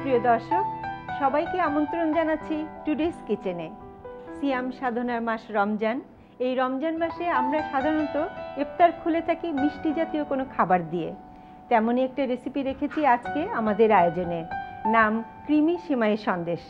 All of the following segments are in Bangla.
প্রিয় দর্শক, সবাইকে আমন্ত্রণ জানাচ্ছি টুডেস কিচেনে। সিয়াম সাধনার মাস রমজান। এই রমজান মাসে আমরা সাধারণত ইফতার খুলে থাকি মিষ্টি জাতীয় কোনো খাবার দিয়ে। তেমনই একটা রেসিপি রেখেছি আজকে আমাদের আয়োজনে, নাম ক্রিমি সিমাই সন্দেশ।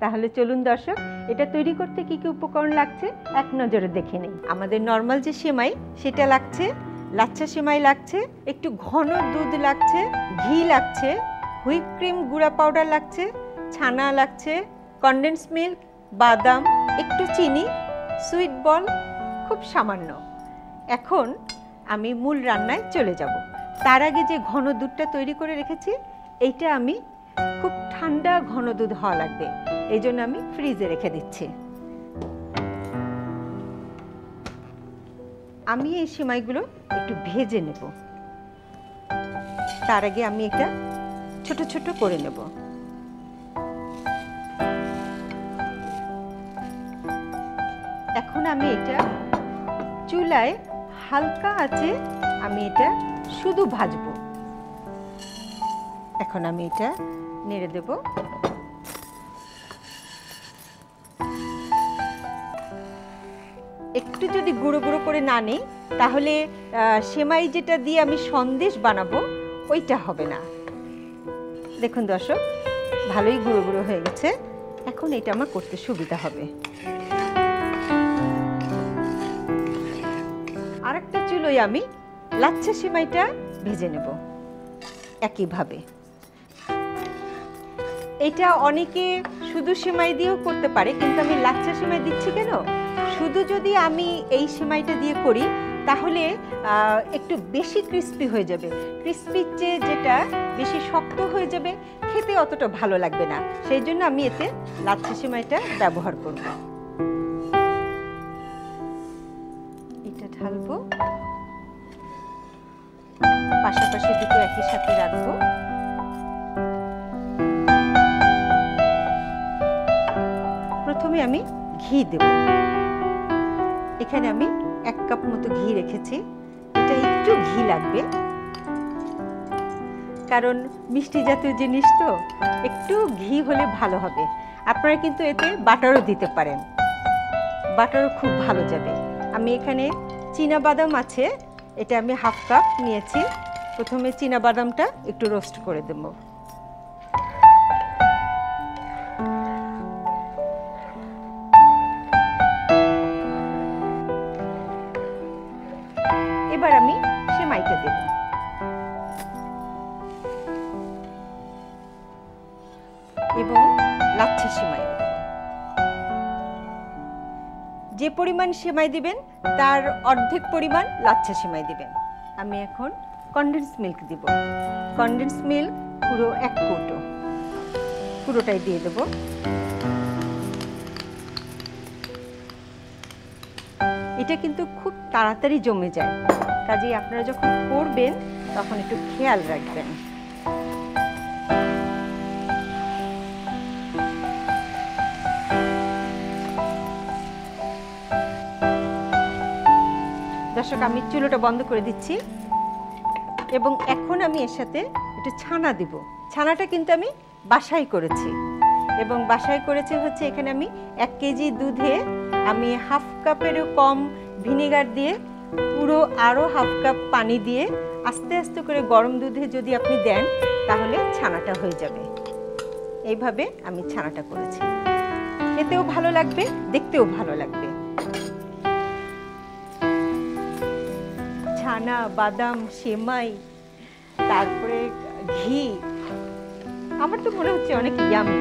তাহলে চলুন দর্শক, এটা তৈরি করতে কী কী উপকরণ লাগছে এক নজরে দেখে নিই। আমাদের নর্মাল যে সেমাই সেটা লাগছে, লাচ্ছা সেমাই লাগছে, একটু ঘন দুধ লাগছে, ঘি লাগছে, হুইপ ক্রিম গুঁড়া পাউডার লাগছে, ছানা লাগছে, কনডেন্স মিল্ক, বাদাম, একটু চিনি, সুইট বল, খুব সামান্য। এখন আমি মূল রান্নায় চলে যাব। তার আগে যে ঘন দুধটা তৈরি করে রেখেছি, এইটা আমি খুব ঠান্ডা ঘন দুধ হওয়া লাগবে, এই জন্য আমি ফ্রিজে রেখে দিচ্ছি। আমি এই সেমাইগুলো একটু ভেজে নেব। তার আগে আমি এটা ছোট ছোট করে নেব। এখন আমি এটা চুলায় হালকা আঁচে আমি এটা শুধু ভাজবো। এখন আমি এটা নেড়ে দেব। একটু যদি গুঁড়ো গুঁড়ো করে না নিই, তাহলে সেমাই যেটা দিয়ে আমি সন্দেশ বানাবো ওইটা হবে না। দেখুন দর্শক, ভালোই গুঁড়ো গুঁড়ো হয়ে গেছে। এখন এটা আমার করতে সুবিধা হবে। আরেকটা চুলোয় আমি লাচ্ছা সেমাইটা ভেজে নেব একইভাবে। এটা অনেকে শুধু সেমাই দিয়েও করতে পারে, কিন্তু আমি লাচ্ছা সেমাই দিচ্ছি কেন, শুধু যদি আমি এই সেমাইটা দিয়ে করি তাহলে একটু বেশি ক্রিস্পি হয়ে যাবে। ক্রিস্পির চেয়ে যেটা বেশি শক্ত হয়ে যাবে, খেতে অতটা ভালো লাগবে না। সেই জন্য আমি এতে লাচ্ছা সেমাইটা ব্যবহার করব। এটা ঢালবো, পাশাপাশি দুটো একই সাথে রাখবো। প্রথমে আমি ঘি দেব। এখানে আমি 1 কাপ মতো ঘি রেখেছি। এটা একটু ঘি লাগবে, কারণ মিষ্টি জাতীয় জিনিস তো একটু ঘি হলে ভালো হবে। আপনারা কিন্তু এতে বাটারও দিতে পারেন, বাটারও খুব ভালো যাবে। আমি এখানে চীনা বাদাম আছে, এটা আমি 1/2 কাপ নিয়েছি। প্রথমে চীনা বাদামটা একটু রোস্ট করে দেব। এবার আমি সেমাইটা দেব। এবং লাচ্ছা সেমাই, যে পরিমাণ সেমাই দিবেন তার অর্ধেক পরিমাণ লাচ্ছা সেমাই দিবেন। আমি এখন কনডেন্স মিল্ক দিব। কনডেন্স মিল্ক পুরো 1 কৌটো, পুরোটাই দিয়ে দেব। এটা কিন্তু খুব তাড়াতাড়ি জমে যায়, কাজেই আপনারা যখন করবেন তখন একটু খেয়াল রাখবেন। দর্শক, আমি চুলোটা বন্ধ করে দিচ্ছি এবং এখন আমি এর সাথে একটু ছানা দিব। ছানাটা কিন্তু আমি বাসাই করেছি, এবং বাসায় করেছি হচ্ছে এখানে আমি 1 কেজি দুধে আমি 1/2 কাপেরও কম ভিনেগার দিয়ে, পুরো আরও 1/2 কাপ পানি দিয়ে আস্তে আস্তে করে গরম দুধে যদি আপনি দেন তাহলে ছানাটা হয়ে যাবে। এইভাবে আমি ছানাটা করেছি। খেতেও ভালো লাগবে, দেখতেও ভালো লাগবে। ছানা, বাদাম, সেমাই, তারপরে ঘি, আমার তো মনে হচ্ছে অনেক ইয়ামি।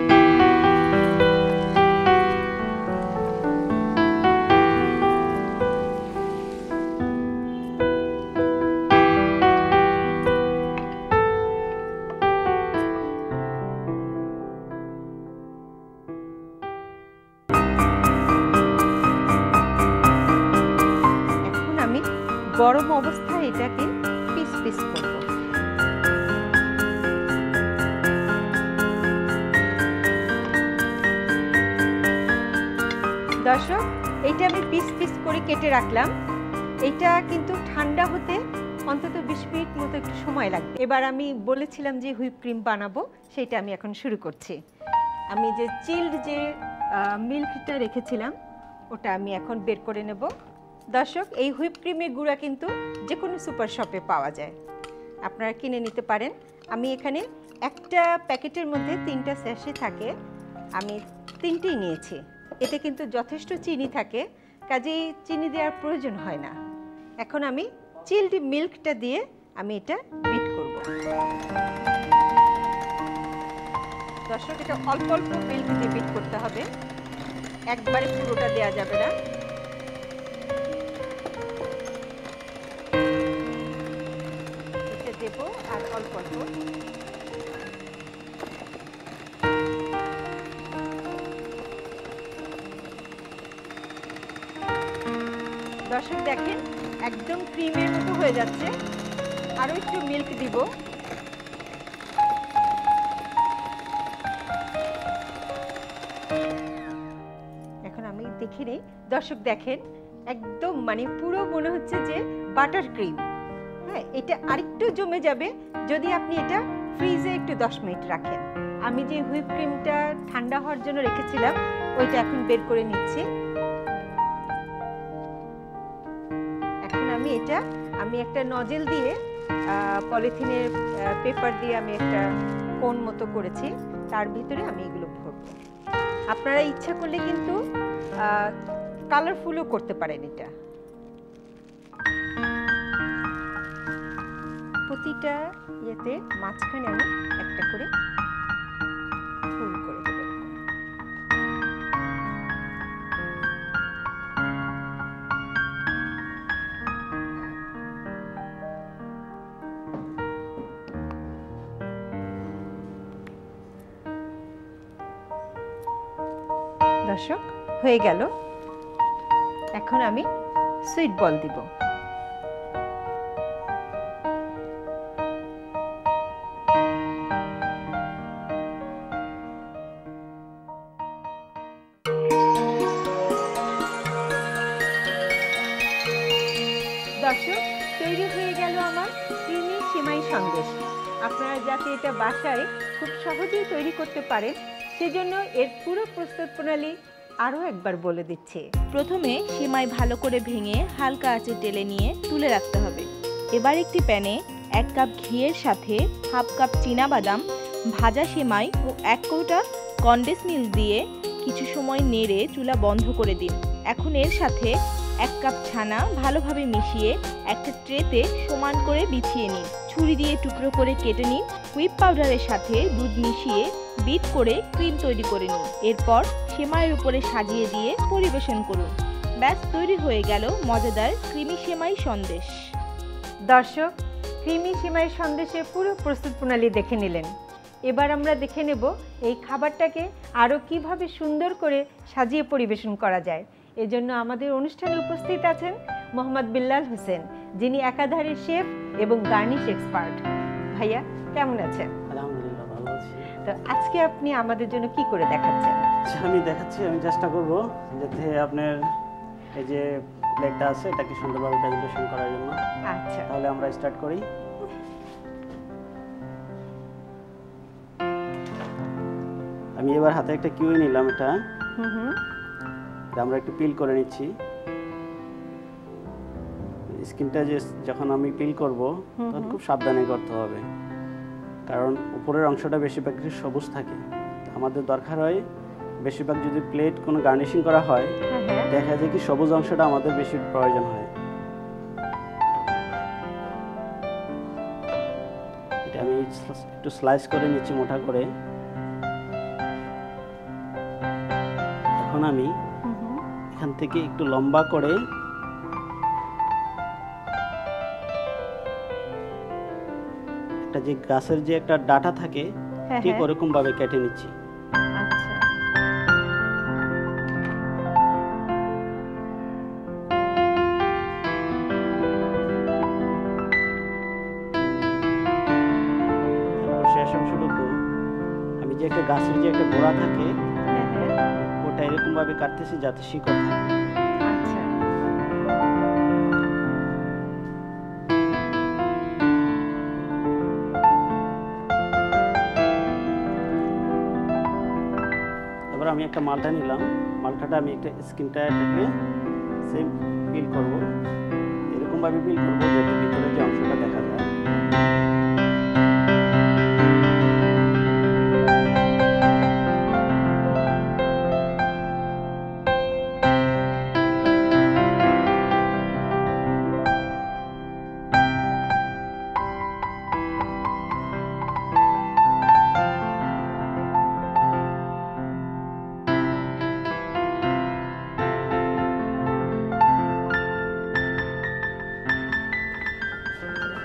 এখন আমি গরম অবস্থায় এটাকে পিস পিস করব। দর্শক, এইটা আমি পিস পিস করে কেটে রাখলাম। এটা কিন্তু ঠান্ডা হতে অন্তত 20 মিনিট মতো একটু সময় লাগবে। এবার আমি বলেছিলাম যে হুইপ ক্রিম বানাবো, সেটা আমি এখন শুরু করছি। আমি যে চিল্ড যে মিল্কটা রেখেছিলাম ওটা আমি এখন বের করে নেব। দর্শক, এই হুইপ ক্রিমের গুঁড়া কিন্তু যে কোনো সুপার শপে পাওয়া যায়, আপনারা কিনে নিতে পারেন। আমি এখানে একটা প্যাকেটের মধ্যে 3টা স্যাশে থাকে, আমি 3টেই নিয়েছি। এতে কিন্তু যথেষ্ট চিনি থাকে, কাজেই চিনি দেওয়ার প্রয়োজন হয় না। এখন আমি চিল্ড মিল্কটা দিয়ে আমি এটা বিট করব। দর্শক, এটা অল্প অল্প মিল্ক দিয়ে বিট করতে হবে, একবারে পুরোটা দেওয়া যাবে না। এটা দেবো আর অল্প অল্প। দর্শক দেখেন, একদম ক্রিমের মতো হয়ে যাচ্ছে। আরো একটু মিল্ক দিব। এখন আমি দেখে নেই। দর্শক দেখেন, একদম মানে পুরো মনে হচ্ছে যে বাটার ক্রিম। হ্যাঁ, এটা আরেকটু জমে যাবে যদি আপনি এটা ফ্রিজে একটু 10 মিনিট রাখেন। আমি যে হুইপ ক্রিমটা ঠান্ডা হওয়ার জন্য রেখেছিলাম ওইটা এখন বের করে নিচ্ছি। এখন আমি একটা নজেল দিয়ে পলিথিনের পেপার দিয়ে আমি একটা কোন মতো করেছি, তার ভিতরে আমি এগুলো ভরবো। আপনারা ইচ্ছা করলে কিন্তু কালারফুলও করতে পারেন। এটা প্রতিটা ইয়েতে মাঝখানে আমি একটা করে ফুল করে দেব। দর্শক, হয়ে গেল। এখন আমি সুইট বল দিব। দর্শক, তৈরি হয়ে গেল আমার ক্রিমি সেমাই সন্দেশ। আপনারা যাতে এটা বাসায় খুব সহজেই তৈরি করতে পারেন, সেজন্য এর পুরো প্রস্তুত প্রণালী আরও একবার বলে দিচ্ছি। প্রথমে সেমাই ভালো করে ভেঙে হালকা আঁচে টেলে নিয়ে তুলে রাখতে হবে। এবার একটি প্যানে 1 কাপ ঘিয়ের সাথে হাফ কাপ চীনাবাদাম, ভাজা সেমাই ও 1 কৌটা কনডেন্স মিল্ক দিয়ে কিছু সময় নেড়ে চুলা বন্ধ করে দিন। এখন এর সাথে 1 কাপ ছানা ভালোভাবে মিশিয়ে একটা ট্রেতে সমান করে বিছিয়ে নিন। ছুরি দিয়ে টুকরো করে কেটে নিন। হুইপ পাউডারের সাথে দুধ মিশিয়ে বিট করে ক্রিম তৈরি করে নিন। এরপর সেমাইয়ের উপরে সাজিয়ে দিয়ে পরিবেশন করুন। ব্যাস, তৈরি হয়ে গেল মজাদার ক্রিমি সেমাই সন্দেশ। দর্শক, ক্রিমি সেমাই সন্দেশের পুরো প্রস্তুত প্রণালী দেখে নিলেন। এবার আমরা দেখে নেব এই খাবারটাকে আরও কিভাবে সুন্দর করে সাজিয়ে পরিবেশন করা যায়। এজন্য আমাদের অনুষ্ঠানে উপস্থিত আছেন মোহাম্মদ বিল্লাল হোসেন, যিনি একাধারে শেফ এবং গার্নিশ এক্সপার্ট। ভাইয়া, কেমন আছেন? আলহামদুলিল্লাহ, ভালো আছি। তো আজকে আপনি আমাদের জন্য কি করে দেখাচ্ছেন? আমি চেষ্টা করব যাতে আপনার এই যে প্লেটটা আছে এটাকে সুন্দরভাবে প্রেজেন্টেশন করার জন্য। আচ্ছা, তাহলে আমরা স্টার্ট করি। আমি এবার হাতে একটা কিউই নিলাম। এটা আমরা একটু পিল করে নিচ্ছি। স্কিনটা যখন আমি পিল করব তখন খুব সাবধানে করতে হবে, কারণ উপরের অংশটা বেশিরভাগ সবুজ থাকে। আমাদের দরকার হয় বেশিরভাগ যদি প্লেট কোনো গার্নিশিং করা হয় দেখা যায় কি সবুজ অংশটা আমাদের বেশি প্রয়োজন হয়। এটা আমি একটু স্লাইস করে নিচ্ছি মোটা করে। এখন আমি এখান থেকে একটু লম্বা করে একটা যে গাছের যে একটা ডাটা থাকে ঠিক ওরকম ভাবে কেটে নিচ্ছি। শেষ অংশটুকু আমি যে একটা গাছের যে একটা গোড়া থাকে ওটা এরকম ভাবে কাটতেছি যাতে শিকড় থাকে। আমি একটা মালটা নিলাম, মালটাটা আমি একটা স্কিনটা এটাকে সেম পিল করব, এরকমভাবে পিল করব যাতে ভিতরে যে অংশটা দেখা যায়।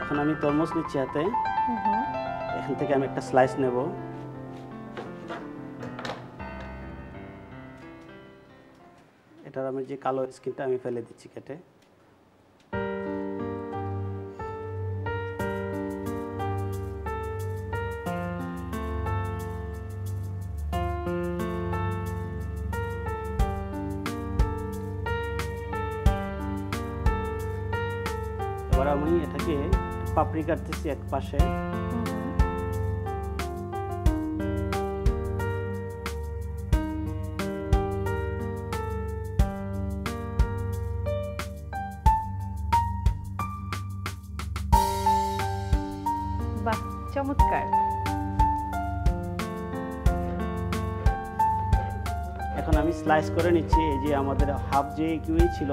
এখন আমি তরমুজ নিচ্ছি হাতে, এখান থেকে আমি একটা স্লাইস নেব। এটার আমি যে কালো স্কিনটা আমি ফেলে দিচ্ছি কেটে। এবার আমি এটাকে পাপড়ি কাটতেছি এক পাশে। বাহ, চমৎকার। এখন আমি স্লাইস করে নিচ্ছি, এই যে আমাদের হাফ যে কিউই ছিল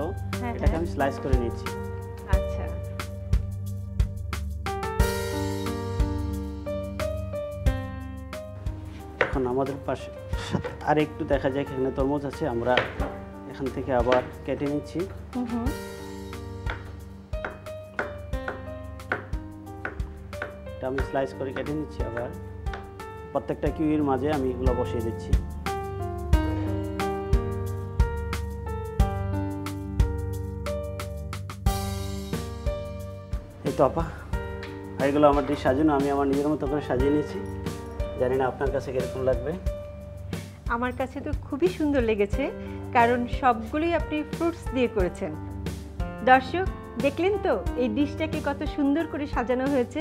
এটাকে আমি স্লাইস করে নিচ্ছি। আচ্ছা, এখন আমাদের পাশে আর একটু দেখা যায় এখানে তরমুজ আছে, আমরা এখান থেকে আবার কেটে নিচ্ছি। এটা আমি স্লাইস করে কেটে নিচ্ছি, আবার প্রত্যেকটা কিউইর মাঝে আমি এগুলো বসিয়ে দিচ্ছি। এই তো আপা, এগুলো আমার ডিশ সাজানো, আমি আমার নিজের মতো করে সাজিয়ে নিয়েছি। জানি না আপনার কাছে কিরকম লাগবে। আমার কাছে তো খুবই সুন্দর লেগেছে, কারণ সবগুলোই আপনি ফ্রুটস দিয়ে করেছেন। দর্শক দেখলেন তো এই ডিশটাকে কত সুন্দর করে সাজানো হয়েছে।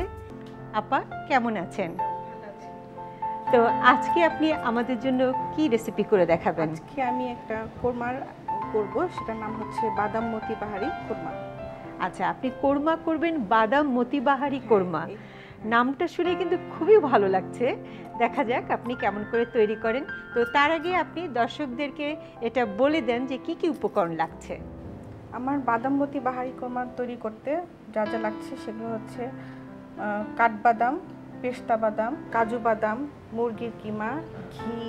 আপা কেমন আছেন? তো আজকে আপনি আমাদের জন্য কি রেসিপি করে দেখাবেন? আজকে আমি একটা কোরমার করব, সেটার নাম হচ্ছে বাদাম মতি বাহারি কোরমা। আচ্ছা, আপনি কোরমা করবেন, বাদাম মতিবাহারি কোরমা। নামটা শুনে কিন্তু খুবই ভালো লাগছে। দেখা যাক আপনি কেমন করে তৈরি করেন। তো তার আগে আপনি দর্শকদেরকে এটা বলে দেন যে কি কি উপকরণ লাগছে। আমার বাদাম মতি বাহারি কোরমা তৈরি করতে যা যা লাগছে সেগুলো হচ্ছে কাঠবাদাম, পেস্তা বাদাম, কাজু বাদাম, মুরগির কিমা, ঘি,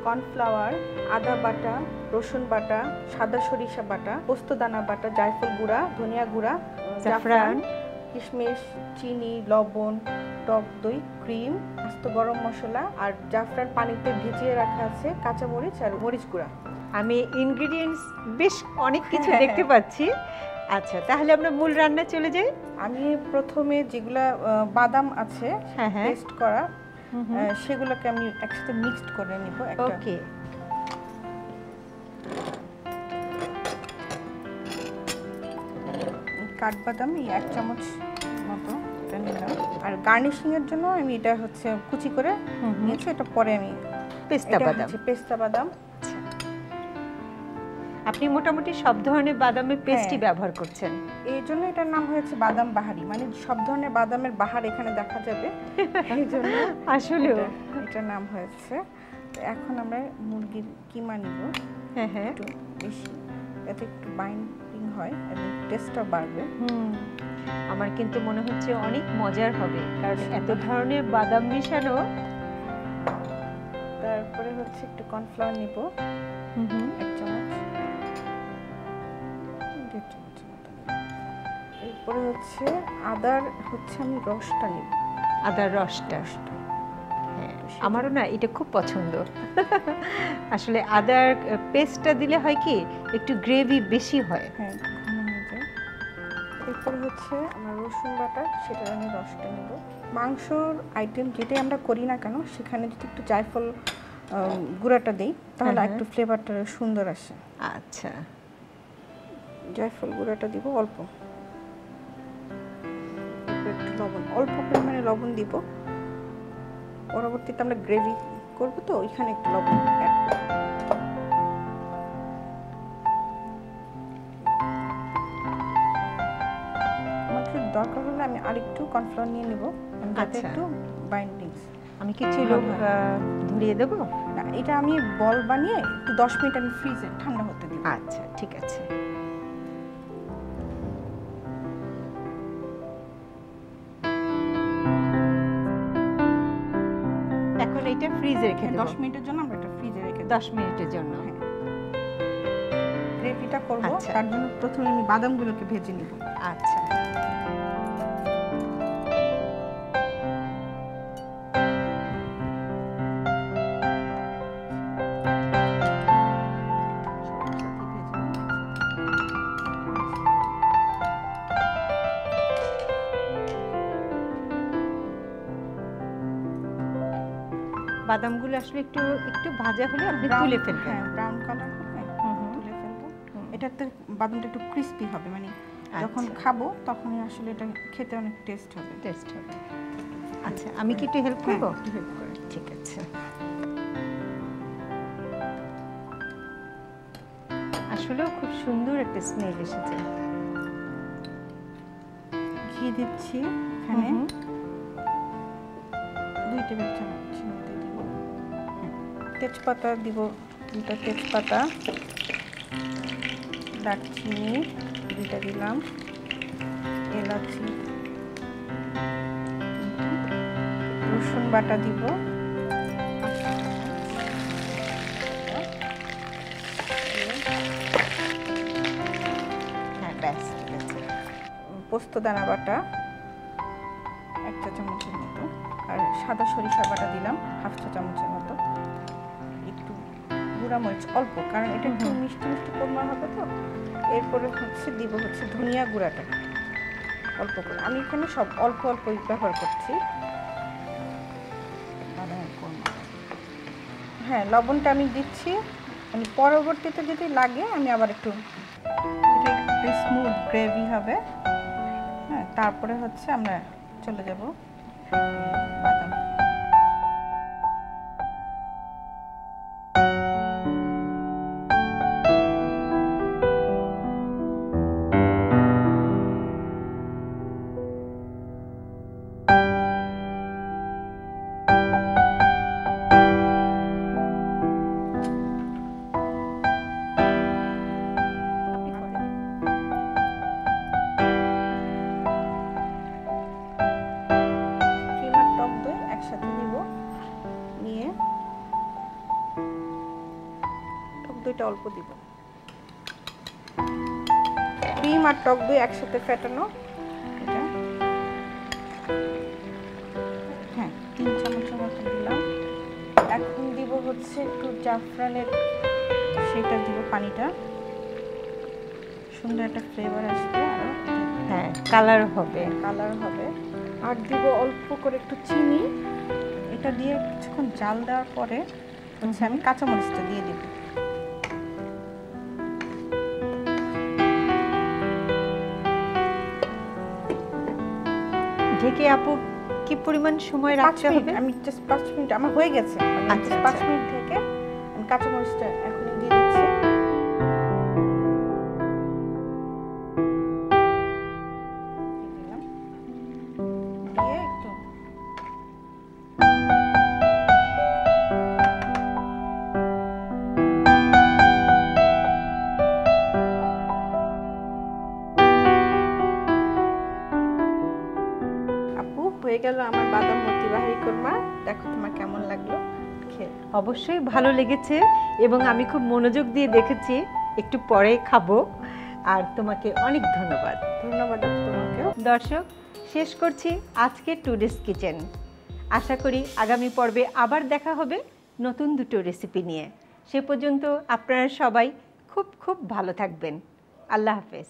কর্নফ্লাওয়ার, আদা বাটা, রসুন বাটা, সাদা সরিষা বাটা, পোস্তদানা বাটা, জায়ফল গুঁড়া, ধনিয়া গুঁড়া, জাফরান, কিশমিশ, চিনি, লবণ, টক দই, ক্রিম, আস্ত গরম মশলা আর জাফরান পানিতে ভিজিয়ে রাখা আছে, কাঁচামরিচ আর মরিচ গুঁড়া। আমি ইনগ্রেডিয়েন্টস বেশ অনেক কিছু দেখতে পাচ্ছি। আচ্ছা, তাহলে আমরা মূল রান্না চলে যাই। আমি প্রথমে যেগুলা বাদাম আছে হ্যাঁ হ্যাঁ, পেস্ট করা, সেগুলোকে আমি একসাথে মিক্সড করে নিব। ওকে। কাঠবাদাম এই 1 চামচ মতো এটা নিলাম, আর গার্নিশিং এর জন্য আমি এটা হচ্ছে কুচি করে নিয়েছি। এটা পরে আমি পেস্তা বাদাম, পেস্তা বাদাম। আপনি মোটামুটি সব ধরনের বাদামের পেস্টই হ্যাঁ, ব্যবহার করছেন। এই জন্য এটার নাম হয়েছে বাদাম বাহারি, মানে সব ধরনের বাদামের বাহার এখানে দেখা যাবে, এই জন্য আসলে এটার নাম হয়েছে। তো এখন আমরা মুরগির কিমা নিব। হ্যাঁ হ্যাঁ, একটু বেশি, এতে একটু বাইন্ডিং হয় এবং টেস্টটা বাড়বে। আমার কিন্তু মনে হচ্ছে অনেক মজার হবে, কারণ এত ধরনের বাদাম মিশানো। তারপরে হচ্ছে একটু কর্নফ্লাওয়ার নিব, 1 চামচ, 1.5 চামচ মতো নিব। এরপরে হচ্ছে আদার আমি রসটা নিব। আদার রসটা, হ্যাঁ আমারও না এটা খুব পছন্দ। আসলে আদার পেস্টটা দিলে হয় কি একটু গ্রেভি বেশি হয়। হ্যাঁ, ঘন হয়ে যায়। এরপরে হচ্ছে আমার রসুন বাটা, সেটা আমি রসটা নেব। মাংসর আইটেম যেটাই আমরা করি না কেন, সেখানে যদি একটু জায়ফল গুঁড়াটা দেই তাহলে একটু ফ্লেভারটা সুন্দর আসে। আচ্ছা, জায়ফল গুঁড়াটা দিব অল্প, একটু লবণ, অল্প পরিমাণে লবণ দিব। পরবর্তীতে আমরা গ্রেভি করব তো ওইখানে একটু লবণ অ্যাড করব। দরকার হলে আমি আরেকটু কর্নফ্লাওয়ার নিয়ে নেব, যাতে আচ্ছা। একটু বাইন্ডিংস। আমি কিছু লোক ধরিয়ে দেবো। না, এটা আমি বল বানিয়ে একটু 10 মিনিট আমি ফ্রিজে ঠান্ডা হতে দিব। আচ্ছা, ঠিক আছে। এখন এটা ফ্রিজে রেখে দেব। 10 মিনিটের জন্য আমরা এটা ফ্রিজে রেখে দেব। 10 মিনিটের জন্য। গ্রেভিটা করব, আচ্ছা। তার জন্য প্রথমে আমি বাদামগুলোকে ভেজে নিব। আচ্ছা, বাদামগুলো আসলে একটু একটু ভাজা হলে আপনি তুলে ফেলবেন। হ্যাঁ, ব্রাউন কালার হবে, হুম হুম। তুলে ফেলবো। এটাতে বাদামটা একটু ক্রিস্পি হবে, মানে যখন আচ্ছা। খাবো তখনই আসলে এটা খেতে অনেক টেস্ট হবে। টেস্ট হবে। আচ্ছা, আমি কি একটু হেল্প করব? হ্যাঁ, একটু help করে। ঠিক আছে। আসলেও খুব সুন্দর একটা স্মেল এসেছে। ঘি দিচ্ছি এখানে হুম হুম। 2 টেবিল চামচ মতো দিব। তেজপাতা দিব, 2টা তেজপাতা, দারচিনি 2টা দিলাম, এলাচি 3টা, রসুন বাটা দিব, হ্যাঁ, ব্যাস ঠিক আছে। পোস্ত দানা বাটা 1 চা চামচের মতো, আর সাদা সরিষা বাটা দিলাম 1/2 চা চামচের মতো, একটু গুঁড়া মরিচ অল্প, কারণ এটা একটু মিষ্টি মিষ্টি কোরমা হবে তো। এরপরে দিব ধনিয়া গুঁড়াটা অল্প করে। আমি এখানে সব অল্প অল্পই ব্যবহার করছি। বাদামের কোরমা। হ্যাঁ, লবণটা আমি দিচ্ছি, মানে পরবর্তীতে যদি লাগে আমি আবার একটু, এটা একটু স্মুথ গ্রেভি হবে। হ্যাঁ, তারপরে আমরা চলে যাব বাদাম। আপনি করেন। ক্রিম আর টক দই একসাথে দিব, নিয়ে টক দইটা অল্প দিব। ক্রিম আর টক দই একসাথে ফেটানো, এটা হ্যাঁ 3 চামচের মতো দিলাম। এখন দিব একটু জাফরানের, সেটা দিব পানিটা, সুন্দর একটা ফ্লেভার আসবে, আরো হ্যাঁ, কালার হবে। কালার হবে। আর দিব অল্প করে একটু চিনি। এটা দিয়ে কিছুক্ষণ জাল দেওয়ার পরে আমি কাঁচামরিচটা দিয়ে দিব। ঢেকে আপু কি পরিমাণ সময় 5 রাখতে মিনিট, হবে? আমি জাস্ট 5 মিনিট আমার হয়ে গেছে। আচ্ছা, 5 আচ্ছা। মিনিট থেকে আমি কাঁচামরিচটা এখনই দিয়ে দিচ্ছি। দিলাম। দিয়ে একটু আপু, হয়ে গেল আমার বাদাম মতি বাহারি কোরমা। দেখো তোমার কেমন লাগলো খেয়ে। অবশ্যই ভালো লেগেছে এবং আমি খুব মনোযোগ দিয়ে দেখেছি। একটু পরে খাবো। আর তোমাকে অনেক ধন্যবাদ। ধন্যবাদ আপু তোমাকেও। দর্শক, শেষ করছি আজকে টুডেস কিচেন। আশা করি আগামী পর্বে আবার দেখা হবে নতুন দুটো রেসিপি নিয়ে। সে পর্যন্ত আপনারা সবাই খুব খুব ভালো থাকবেন। আল্লাহ হাফেজ।